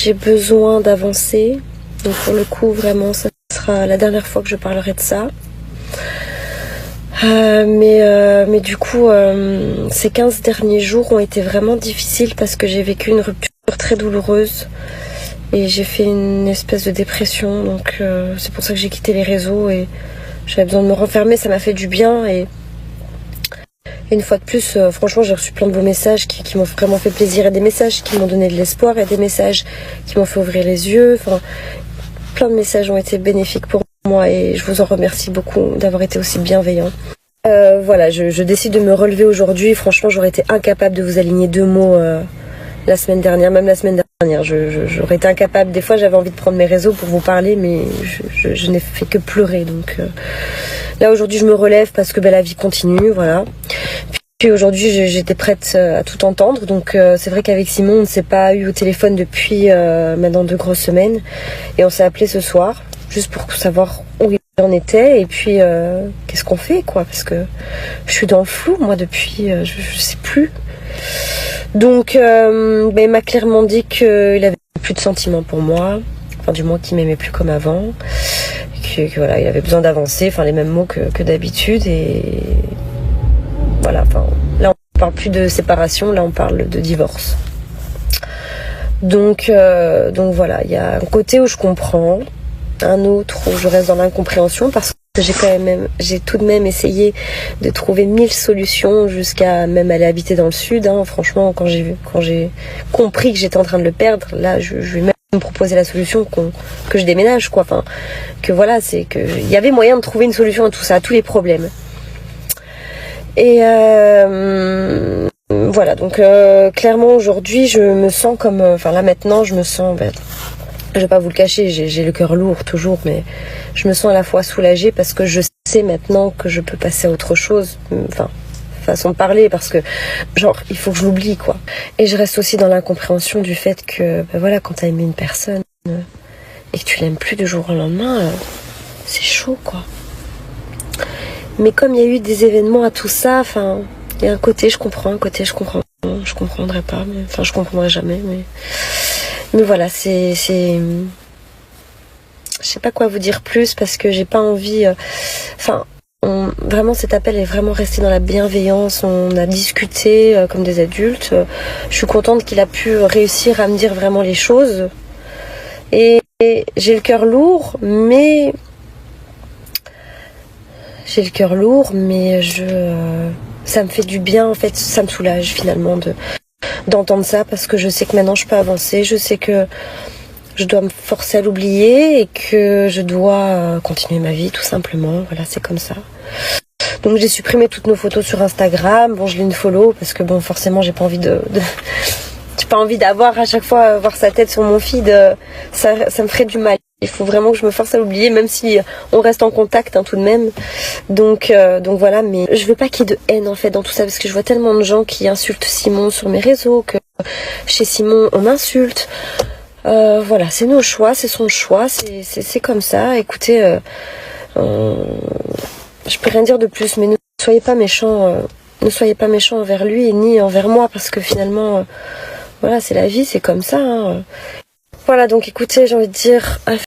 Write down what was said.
j'ai besoin d'avancer. Donc pour le coup, vraiment, ça sera la dernière fois que je parlerai de ça. Mais du coup, ces 15 derniers jours ont été vraiment difficiles parce que j'ai vécu une rupture très douloureuse et j'ai fait une espèce de dépression. Donc c'est pour ça que j'ai quitté les réseaux et j'avais besoin de me renfermer. Ça m'a fait du bien et une fois de plus, franchement, j'ai reçu plein de beaux messages qui m'ont vraiment fait plaisir et des messages qui m'ont donné de l'espoir et des messages qui m'ont fait ouvrir les yeux. Enfin, plein de messages ont été bénéfiques pour moi et je vous en remercie beaucoup d'avoir été aussi bienveillants. Voilà, je décide de me relever aujourd'hui. Franchement, j'aurais été incapable de vous aligner 2 mots la semaine dernière, même la semaine dernière. J'aurais été incapable. Des fois, j'avais envie de prendre mes réseaux pour vous parler, mais je n'ai fait que pleurer. Donc là, aujourd'hui, je me relève parce que la vie continue, voilà. Puis aujourd'hui, j'étais prête à tout entendre. Donc c'est vrai qu'avec Simon, on ne s'est pas eu au téléphone depuis maintenant 2 grosses semaines. Et on s'est appelé ce soir, juste pour savoir où il en était. Et puis, qu'est-ce qu'on fait, quoi. Parce que je suis dans le flou, moi, depuis, je sais plus. Donc, il m'a clairement dit qu'il avait plus de sentiments pour moi. Enfin, du moins, qu'il m'aimait plus comme avant. Que voilà, il avait besoin d'avancer. Enfin, les mêmes mots que d'habitude. Et voilà, enfin, là on parle plus de séparation, là on parle de divorce. Donc voilà, il y a un côté où je comprends, un autre où je reste dans l'incompréhension parce que j'ai tout de même essayé de trouver 1000 solutions jusqu'à même aller habiter dans le sud. Hein. Franchement, quand j'ai compris que j'étais en train de le perdre, là je lui ai même proposé la solution que je déménage, quoi. Enfin, que voilà, c'est que il y avait moyen de trouver une solution à tout ça, à tous les problèmes. Et voilà, donc clairement aujourd'hui je me sens comme, enfin là maintenant je me sens, je vais pas vous le cacher, j'ai le cœur lourd toujours, mais je me sens à la fois soulagée parce que je sais maintenant que je peux passer à autre chose, enfin façon de parler, parce que genre il faut que je l'oublie, quoi. Et je reste aussi dans l'incompréhension du fait que voilà, quand t'as aimé une personne et que tu l'aimes plus du jour au lendemain, c'est chaud, quoi. Mais comme il y a eu des événements à tout ça, enfin, il y a un côté je comprends, un côté je comprends. Je comprendrai pas, mais enfin je comprendrai jamais. Mais voilà, c'est, je sais pas quoi vous dire plus parce que j'ai pas envie. Vraiment cet appel est vraiment resté dans la bienveillance. On a discuté comme des adultes. Je suis contente qu'il a pu réussir à me dire vraiment les choses. Et j'ai le cœur lourd, mais ça me fait du bien, en fait, ça me soulage finalement d'entendre ça parce que je sais que maintenant je peux avancer, je sais que je dois me forcer à l'oublier et que je dois continuer ma vie tout simplement, voilà, c'est comme ça. Donc j'ai supprimé toutes nos photos sur Instagram, bon je l'ai une follow parce que bon forcément j'ai pas envie j'ai pas envie d'avoir à chaque fois voir sa tête sur mon feed, ça me ferait du mal. Il faut vraiment que je me force à l'oublier, même si on reste en contact tout de même. Donc voilà, mais je veux pas qu'il y ait de haine en fait dans tout ça, parce que je vois tellement de gens qui insultent Simon sur mes réseaux, que chez Simon on m'insulte. Voilà, c'est nos choix, c'est son choix, c'est comme ça. Écoutez, je peux rien dire de plus, mais ne soyez pas méchants envers lui ni envers moi, parce que finalement, voilà, c'est la vie, c'est comme ça. Hein. Voilà, donc écoutez, j'ai envie de dire